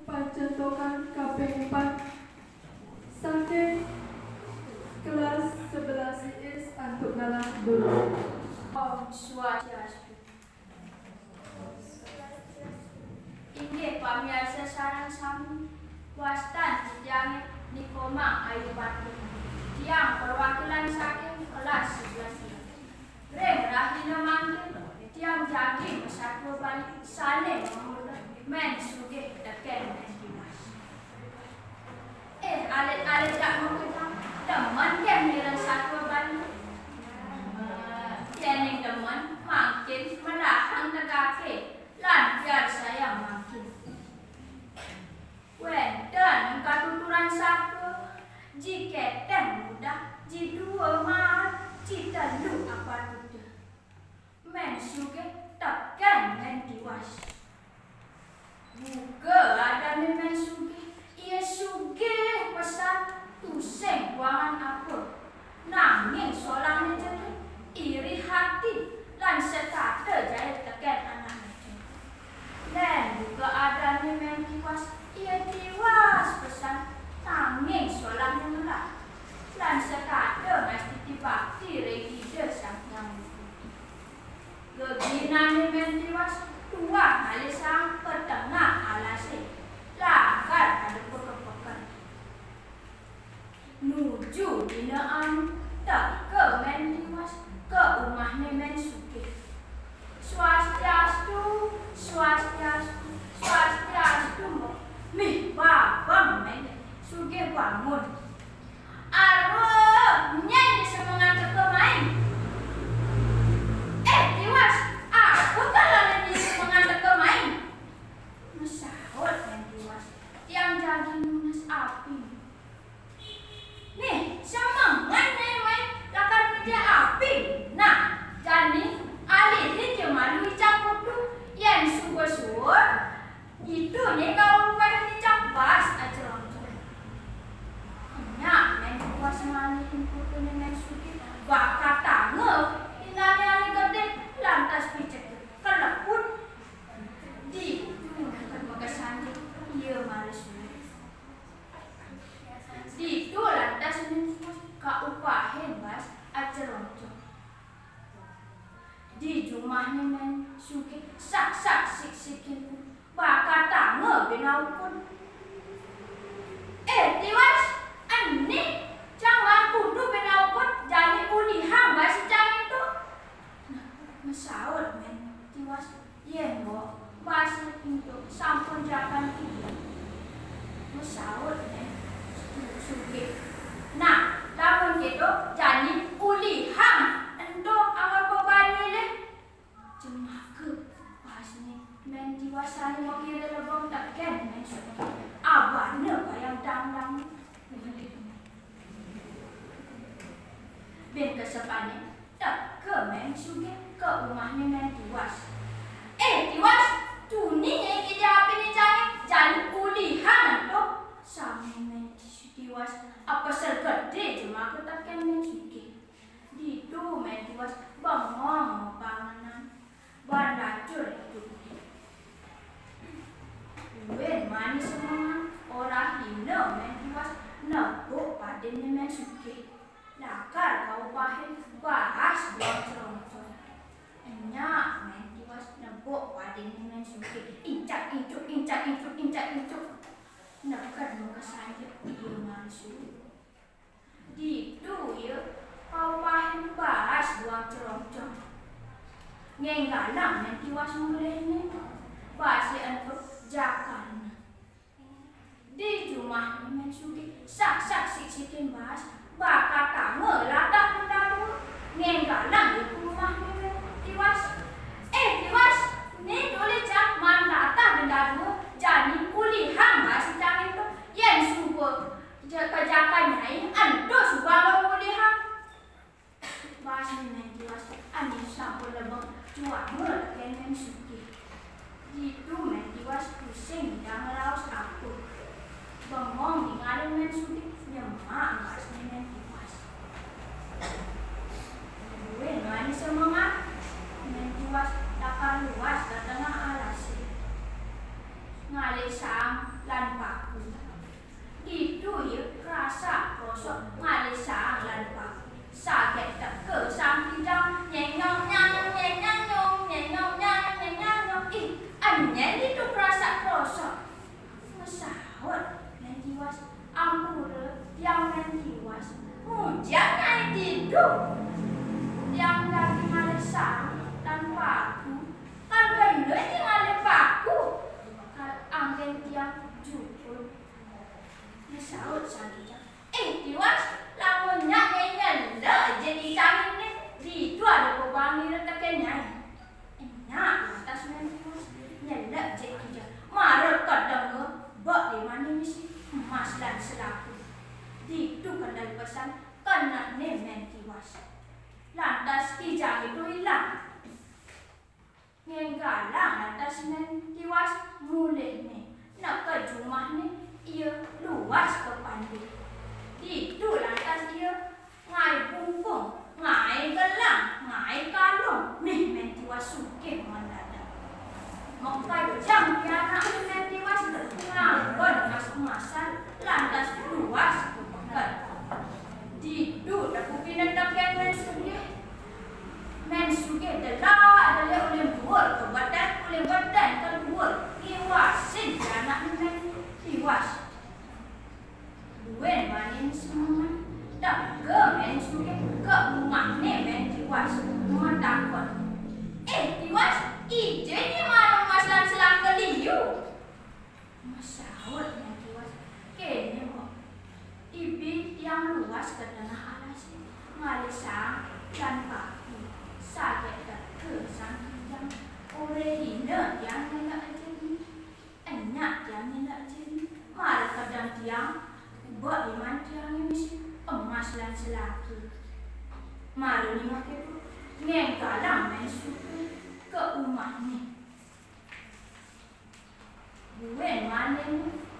Pancetokan KP4 Saking kelas 11 is untuk dalam dulu. Om Swastiastu. Inggih pamirsa sareng sami wastan tiyang Nikoma Ayubati. Tiyang perwakilan saking kelas 11. Reng rahina mangkin tiyang jagi Persatuan Bali sane men sugih teken Dimas. Alit tak mengutang teman kan niran Persatuan Bali. Yang teman makin melahang tegake lancar saya makin. Wedan katuturan satu jika dan mudah jidua mal cita lu apa tuh men suge tekan men diwas buka ada men suge ia suge pesan tuseng wangan apa nanging solangnya jadi iri hati lan sekata jahit tekan anak itu dan juga ada men diwas ia diwas pesan nanging solangnya melah lan sekata mesti dibakti regida sang yang Geginane men diwas tua kali sang petengah alase lakar ada pekan nuju dinaan tak ke men diwas ke rumahnya men suke swastiastu swastiastu swastiastu mih babang men suge bangun arwah nyanyi semangat ke main diwas aku kalau lebih semangat ke main mesahut men diwas tiang jadi nunas api nih semangat nih main lakar media api nah jadi alihin jemalu campur tuh yang suwe-suwe itu nih kau lupa dicampas aja langsung nyak men diwas ngalihin putu nih men suki bakat tange inane ali gede lantas picek keleput di kan magasanji iya males di itu lantas men ka upahin bas aja langsung di rumahnya men suki sak sik-sikin bakat tange benaukun diwas ani jangan kudu benaukun jadi ulihang basi jangan itu mesawat men diwas yen bo basi itu sampun jakan itu mesawat men suki nah lamun gitu jadi ulihang ento awal babani le jemake pasne men diwasani wakile lebong teken men suki abane bayang dang ben kesepane tak ke men suge ke rumahnya men diwas diwas tuni yang kita api ni jangan ulihan tu sami men diwas apa sergede cuma aku takkan men suge di tu men diwas bangong panganan bandacur itu ben manis semua orang hina men diwas nebuk padennya men suge lakar kau pahit bahas bocor-bocor enyak men diwas nebuk padennya men suge incak incuk nakar muka saja iya mansu di tu ya kau pahit bahas bocor-bocor ngenggalang men diwas mulene basi antuk jakan di rumah men suge sak siksikin bahas bakat tange latak mendalu ngenggalang di rumah men diwas diwas ni boleh jak man latak mendalu jadi ulihang bahas jangan itu yang subuh kejakan nyai ando subang ulihang bahas men diwas ani sampun lebong cuamu men suge itu men diwas pusing yang laos aku bengong ninggalin men suge nyemak bahas men diwas gue ngani semangat men diwas takkan luas ke tengah alas ngalih sang lan Ngenggalang atas men tiwas mulih ni. Nak ke rumah ni ia luas kepandai. Itu lantas ia ngai pungkung, ngai gelang, ngai kalung, men tiwas sugih mendadak. Mokai jam dia nak men tiwas nganggon mas-masan lantas luas kepekat. Itu dak kupinat dak men sugih. Men sugih adalah oleh buur ke badan ke buur. Tiwasin anak men tiwas. Duen banin semua. Tak ke men sugih ke rumah ni men tiwas. Rumah takut. Tiwas, ije ni mana masalah selang keliu. Masawat men tiwas. Kene kok. Ibi yang luas ke tengah alas. Ngalisang dan kaki. Sakit ke sang yang oleh dina yang nak jadi. Enak yang nak jadi. Malah kadang tiang buat iman tiang ini mesti emas dan selaki. Malu ni makai tu ngenggalang men suka ke rumah ni. Buen mana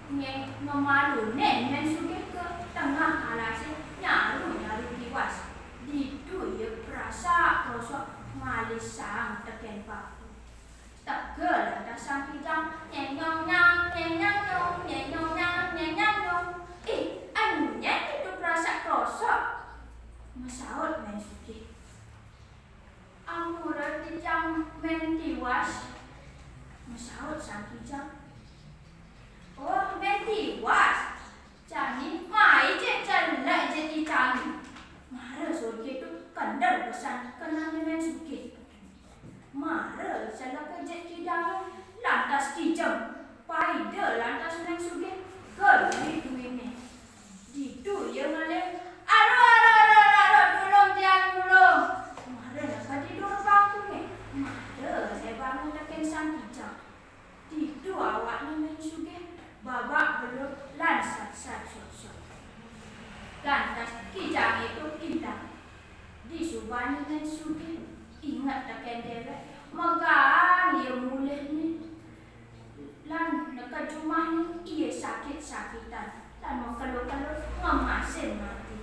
ni ngemalu ni men suka ke tengah alas nyaru tiwas. Itu ia perasa kosok ngalisang teken paku. Tak ke lah dasang kijang nyenyong nyang nyenyong nyong nyenyong nyang nyenyong nyong. Anunya itu perasa kosok. Masaut men suki. Amura kijang men tiwas. Masaut sang kijang. Oh men tiwas. Jadi mai je celak je kijang. Mara suki tu kandar pesan kenal men suki. Mara salah kerja kijang lantas kijang. Paida lantas men suki. Geli tu ini. Itu yang ngalih. Aduh, tolong tiang tolong. Mara nak tidur bangku ni. Mara saya bangun taken sang kijang. Itu awak ni men suki. Babak belum lansat sat-sat. Lantas kijang itu hilang. Di subani men suki. Ingat taken dewek. Megang ia mulih ni. Lan dekat rumah ni ia sakit-sakitan. Dan mengkeluh-keluh ngemasin mati.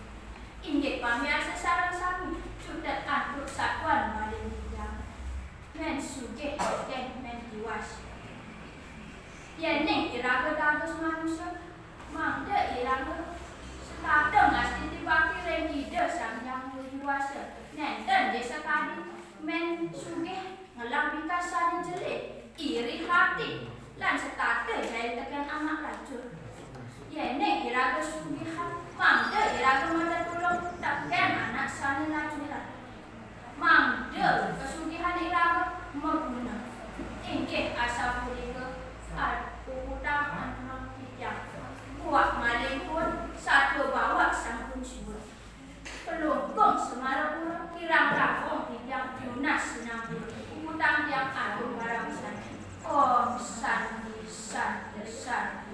Inggit pamiar sesarang sami. Sudah antuk sakuan balik hidang. Men sugih dan men tiwas. Ya neng iraga dados manusia. Mangda iraga sekadang asti tibaki rengida sang yang dewasa. Nenten desa tadi men sugih ngelambikan sari jelit. Iri hati. Lan setata jahil tekan anak racun. Ya neng iraga sugihan. Mangda iraga mada tolong tekan anak sani racun. Mangda kesugihan iraga meguna. Inggih asal pulika utang antara kijang. Buat maling pun satu bawa sang kunci. Pelungkung semalam pun kirang rakong kijang lunas senang utang yang agung barang sana. Om Santi Santi Santi.